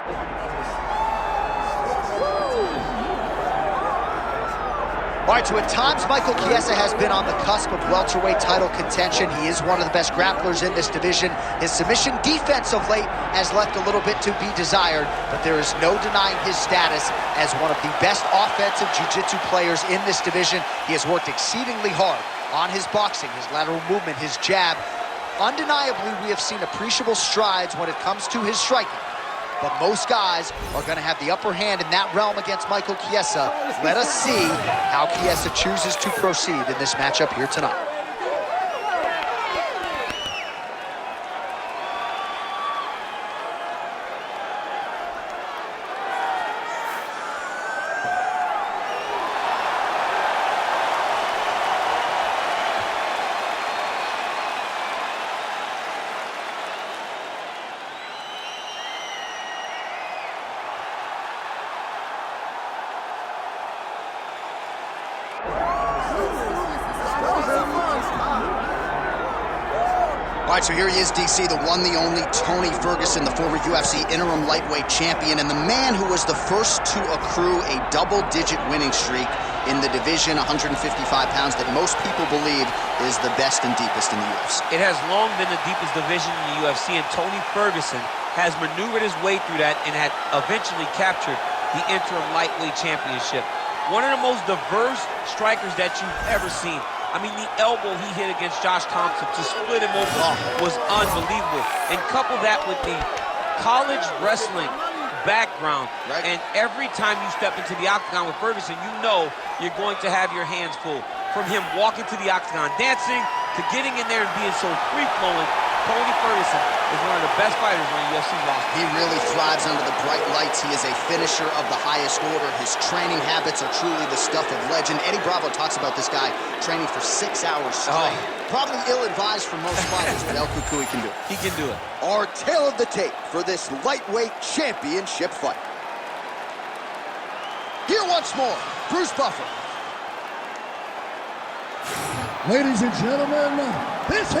All right, so at times, Michael Chiesa has been on the cusp of welterweight title contention. He is one of the best grapplers in this division. His submission defense of late has left a little bit to be desired, but there is no denying his status as one of the best offensive jiu-jitsu players in this division. He has worked exceedingly hard on his boxing, his lateral movement, his jab. Undeniably, we have seen appreciable strides when it comes to his striking. But most guys are going to have the upper hand in that realm against Michael Chiesa. Let us see how Chiesa chooses to proceed in this matchup here tonight. All right, so here he is, DC, the one, the only Tony Ferguson, the former UFC interim lightweight champion, and the man who was the first to accrue a double-digit winning streak in the division, 155 pounds, that most people believe is the best and deepest in the UFC. It has long been the deepest division in the UFC, and Tony Ferguson has maneuvered his way through that and had eventually captured the interim lightweight championship. One of the most diverse strikers that you've ever seen. I mean, the elbow he hit against Josh Thompson to split him open was unbelievable. And couple that with the college wrestling background, and every time you step into the octagon with Ferguson, you know you're going to have your hands full. From him walking to the octagon, dancing, to getting in there and being so free-flowing, Tony Ferguson is one of the best fighters on the UFC roster. He really thrives under the bright lights. He is a finisher of the highest order. His training habits are truly the stuff of legend. Eddie Bravo talks about this guy training for 6 hours straight. Probably ill-advised for most fighters, but El Cucuy can do it. He can do it. Our tale of the tape for this lightweight championship fight. Here once more, Bruce Buffer. Ladies and gentlemen, this is the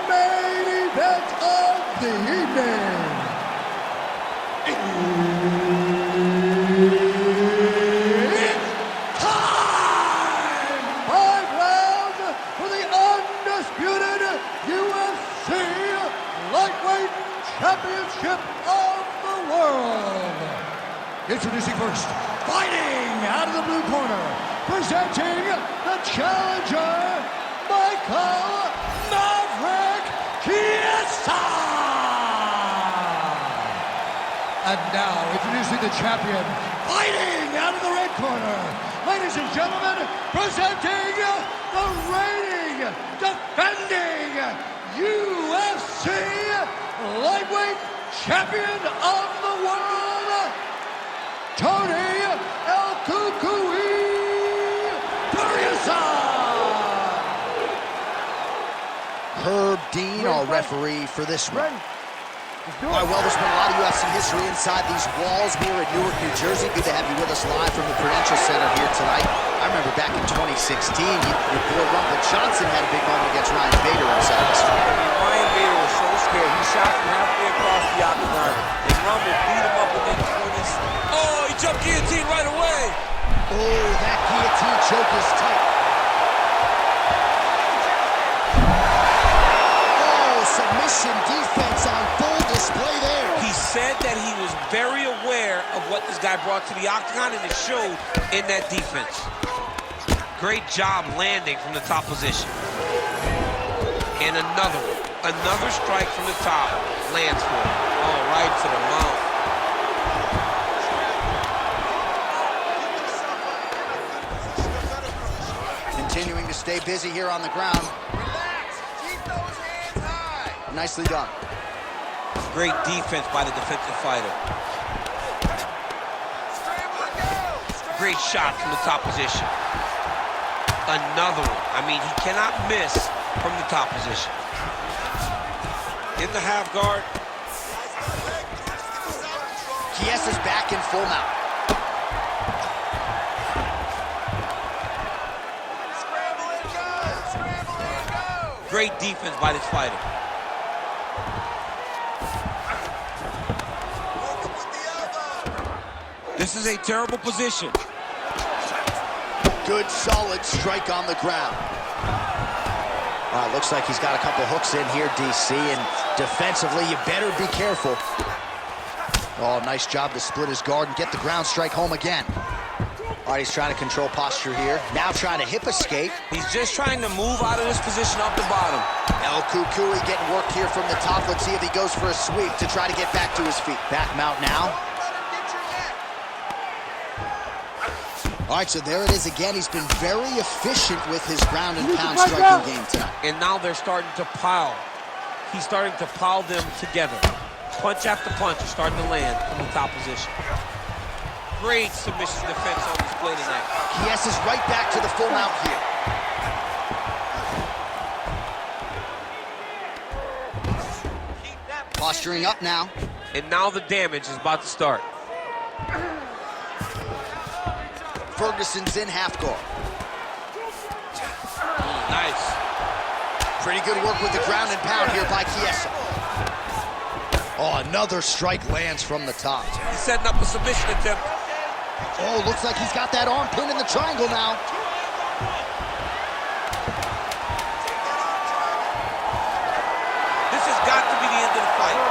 main event of the evening. It's time! 5 rounds for the undisputed UFC Lightweight Championship of the world. Introducing first, fighting out of the blue corner, presenting the challenger, Michael Maverick Kessa! And now, introducing the champion, fighting out of the red corner, ladies and gentlemen, presenting the reigning, defending UFC Lightweight Champion of the World, Tony El Cucuy Herb Dean, our referee for this one. All right, well, there's been a lot of UFC history inside these walls here in Newark, New Jersey. Good to have you with us live from the Prudential Center here tonight. I remember back in 2016, your boy Rumble Johnson had a big moment against Ryan Bader inside this fight. I mean, Ryan Bader was so scared. He shot from halfway across the octagon, and Rumble beat him up within 20. Oh, he jumped guillotine right away. Oh, that guillotine choke is tight. Submission defense on full display there. He said that he was very aware of what this guy brought to the octagon, and it showed in that defense. Great job landing from the top position. And another one. Another strike from the top. Lands for him. Oh, right to the mouth. Continuing to stay busy here on the ground. Nicely done. Great defense by the defensive fighter. Great shot from the top position. Another one. I mean, he cannot miss from the top position. In the half guard. Chiesa's back in full mount. Great defense by this fighter. This is a terrible position. Good, solid strike on the ground. Looks like he's got a couple hooks in here, DC, and defensively, you better be careful. Oh, nice job to split his guard and get the ground strike home again. All right, he's trying to control posture here. Now trying to hip escape. He's just trying to move out of this position off the bottom. El Cucuy getting work here from the top. Let's see if he goes for a sweep to try to get back to his feet. Back mount now. All right, so there it is again. He's been very efficient with his ground and pound striking game tonight. And now they're starting to pile. He's starting to pile them together. Punch after punch is starting to land from the top position. Great submission defense on display tonight. Kessa's right back to the full mount here. Posturing up now. And now the damage is about to start. Ferguson's in half guard. Nice. Pretty good work with the ground and pound here by Chiesa. Oh, another strike lands from the top. He's setting up a submission attempt. Oh, looks like he's got that arm pinned in the triangle now. This has got to be the end of the fight.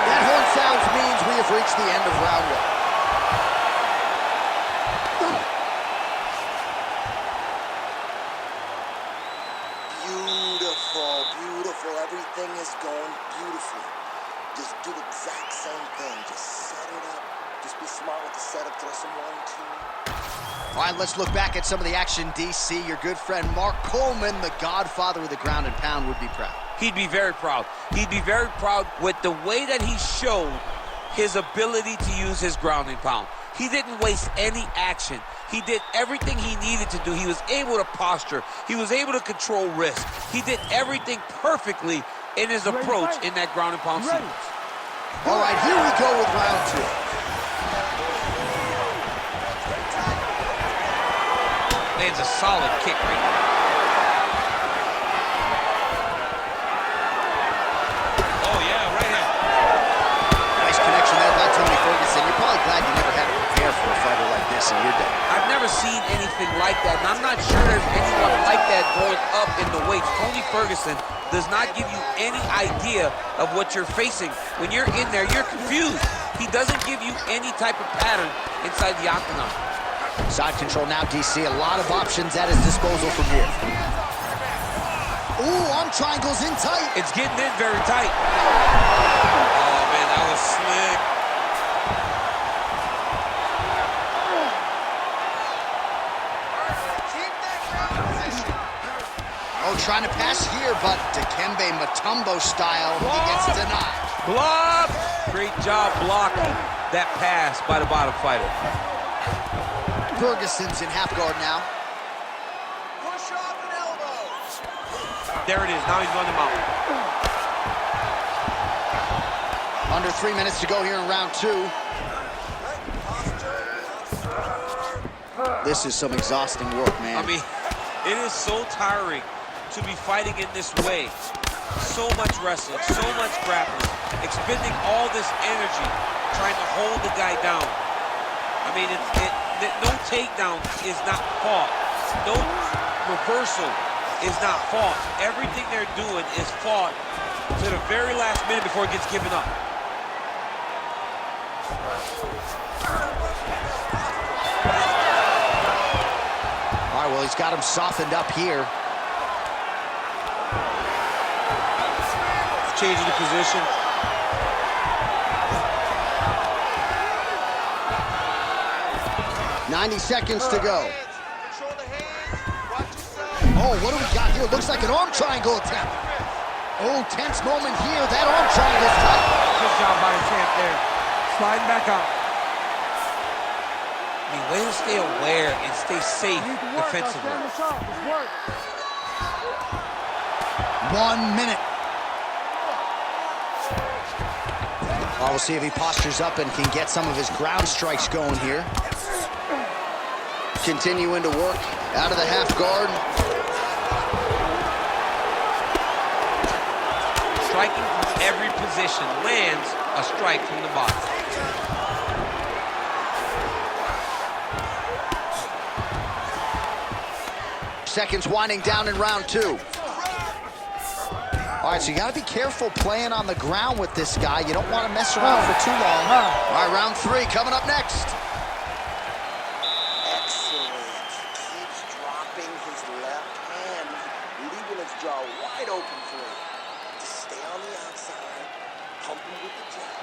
That horn sounds means we have reached the end of round one. Beautiful, beautiful. Everything is going beautifully. Just do the exact same thing. Just set it up. Just be smart with the setup. Throw some 1-2. All right, let's look back at some of the action, DC. Your good friend Mark Coleman, the godfather of the ground and pound, would be proud. He'd be very proud. He'd be very proud with the way that he showed his ability to use his ground and pound. He didn't waste any action. He did everything he needed to do. He was able to posture. He was able to control risk. He did everything perfectly in his approach in that ground and pound sequence. All right, here we go with round two. Lands a solid kick right now. Oh, yeah, right hand. Nice connection there by Tony Ferguson. You're probably glad you never had to prepare for a fighter like this in your day. I've never seen anything like that, and I'm not sure there's anyone like that going up in the weights. Tony Ferguson does not give you any idea of what you're facing. When you're in there, you're confused. He doesn't give you any type of pattern inside the octagon. Side control now, DC. A lot of options at his disposal from here. Ooh, arm triangles in tight. It's getting in very tight. Oh, man, that was slick. Oh, trying to pass here, but Dikembe Mutombo style, he gets denied. Block! Great job blocking that pass by the bottom fighter. Ferguson's in half guard now. Push off an elbow. There it is. Now he's running him out. Under 3 minutes to go here in round two. This is some exhausting work, man. I mean, it is so tiring to be fighting in this way. So much wrestling, so much grappling, expending all this energy trying to hold the guy down. I mean, no takedown is not fought. No reversal is not fought. Everything they're doing is fought to the very last minute before it gets given up. All right, well, he's got him softened up here. Changing the position. 90 seconds to go. Oh, what do we got here? Looks like an arm triangle attempt. Oh, tense moment here. That arm triangle's tight. Good job by the champ there. Sliding back out. I mean, way to stay aware and stay safe defensively. 1 minute. Well, we'll see if he postures up and can get some of his ground strikes going here. Continuing to work out of the half guard. Striking from every position, lands a strike from the bottom. seconds winding down in round 2. All right, so you got to be careful playing on the ground with this guy. You don't want to mess around for too long. All right, round 3 coming up next. Excellent. He keeps dropping his left hand, leaving his jaw wide open for you. Just stay on the outside, pump him with the jab.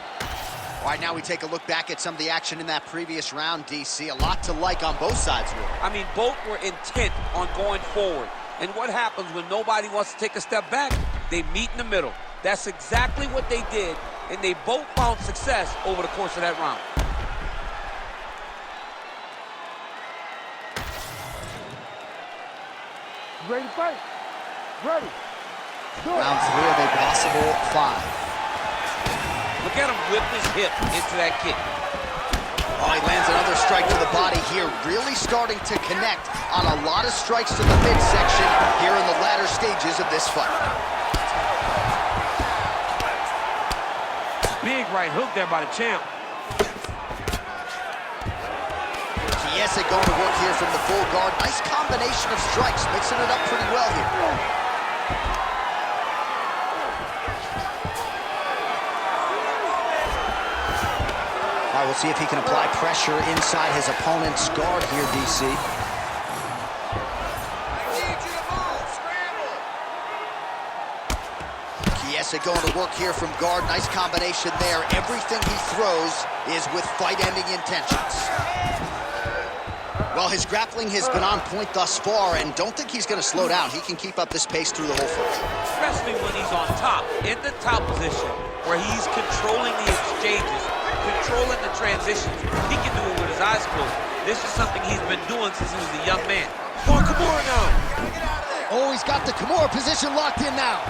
All right, now we take a look back at some of the action in that previous round, DC. A lot to like on both sides here. I mean, both were intent on going forward. And what happens when nobody wants to take a step back? They meet in the middle. That's exactly what they did, and they both found success over the course of that round. Ready to fight? Ready. Round 3 of a possible 5. Look at him whip his hip into that kick. Oh, he lands another strike to the body here, really starting to connect on a lot of strikes to the midsection here in the latter stages of this fight. Big right hook there by the champ. Chiesa going to work here from the full guard. Nice combination of strikes, mixing it up pretty well here. All right, we'll see if he can apply pressure inside his opponent's guard here, DC. Kessa going to work here from guard. Nice combination there. Everything he throws is with fight-ending intentions. Well, his grappling has been on point thus far, and don't think he's going to slow down. He can keep up this pace through the whole fight. Especially when he's on top, in the top position, where he's controlling the exchanges, controlling the transitions. He can do it with his eyes closed. This is something he's been doing since he was a young man. Oh, Kimura now. Oh, he's got the Kimura position locked in now.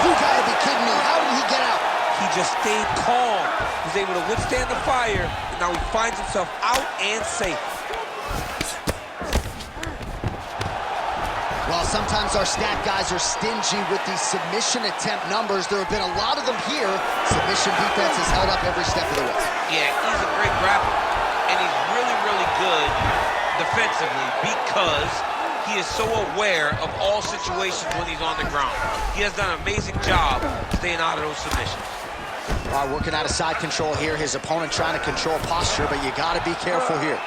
You gotta be kidding me. How did he get out? He just stayed calm. He was able to withstand the fire, and now he finds himself out and safe. Well, sometimes our stat guys are stingy with these submission attempt numbers. There have been a lot of them here. Submission defense has held up every step of the way. Yeah, he's a great grappler, and he's really, really good defensively because he is so aware of all situations when he's on the ground. He has done an amazing job staying out of those submissions. All right, working out of side control here. His opponent trying to control posture, but you got to be careful here.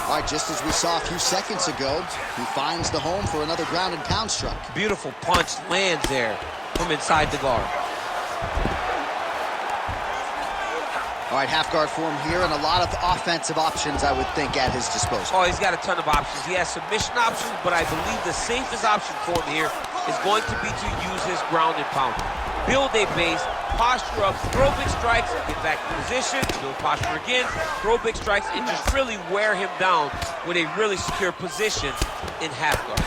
All right, just as we saw a few seconds ago, he finds the home for another ground and pound strike. Beautiful punch lands there from inside the guard. All right, half guard form here, and a lot of offensive options, I would think, at his disposal. Oh, he's got a ton of options. He has submission options, but I believe the safest option for him here is going to be to use his ground and pound. Build a base, posture up, throw big strikes, get back in position, build posture again, throw big strikes, and just really wear him down with a really secure position in half guard.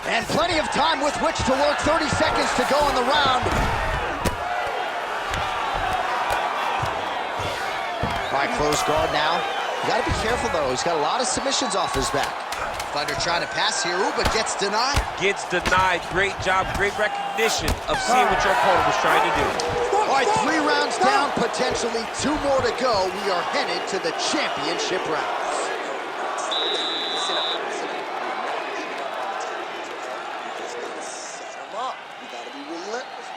And plenty of time with which to work. 30 seconds to go in the round. All right, close guard now. You got to be careful, though. He's got a lot of submissions off his back. Fighter trying to pass here, ooh, but gets denied. Gets denied. Great job, great recognition of seeing what your opponent was trying to do. All right, 3 rounds down, potentially 2 more to go. We are headed to the championship rounds. Listen up. You just gotta set him up. You gotta be relentless,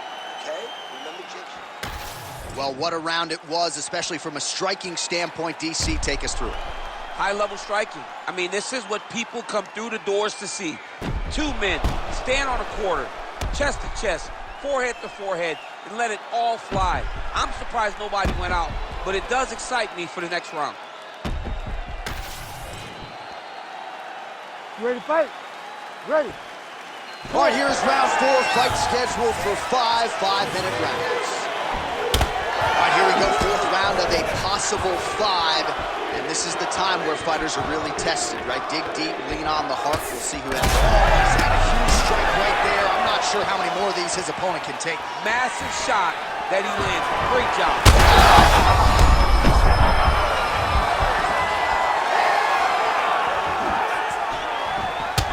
okay? Remember, Jake? Well, what a round it was, especially from a striking standpoint. DC, take us through it. High-level striking. I mean, this is what people come through the doors to see. 2 men stand on a quarter, chest to chest, forehead to forehead, and let it all fly. I'm surprised nobody went out, but it does excite me for the next round. You ready to fight? Ready. All right, here's round 4, fight scheduled for 5 5-minute rounds. All right, here we go, 4th round of a possible 5. And this is the time where fighters are really tested, right? Dig deep, lean on the heart. We'll see who has. Oh, he's had a huge strike right there. I'm not sure how many more of these his opponent can take. Massive shot that he lands. Great job.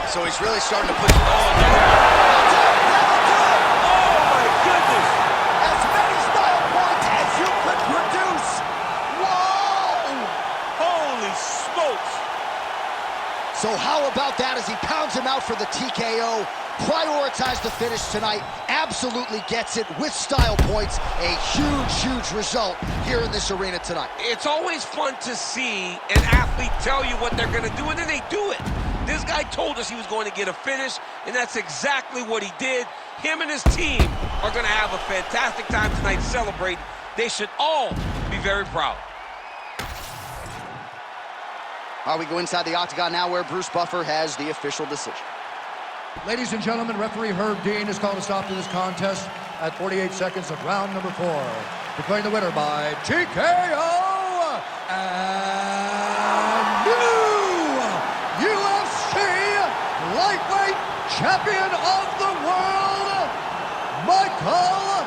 So he's really starting to push. Oh, my goodness! As many style points as you could produce. Whoa! Holy smokes! So how about that as he pounds him out for the TKO? Prioritized the finish tonight. Absolutely gets it with style points. A huge, huge result here in this arena tonight. It's always fun to see an athlete tell you what they're going to do, and then they do it. This guy told us he was going to get a finish, and that's exactly what he did. Him and his team are going to have a fantastic time tonight celebrating. They should all be very proud. All right, we go inside the octagon now where Bruce Buffer has the official decision. Ladies and gentlemen, referee Herb Dean has called a stop to this contest at 48 seconds of round number 4. Declaring the winner by TKO and new UFC lightweight champion of the world, Michael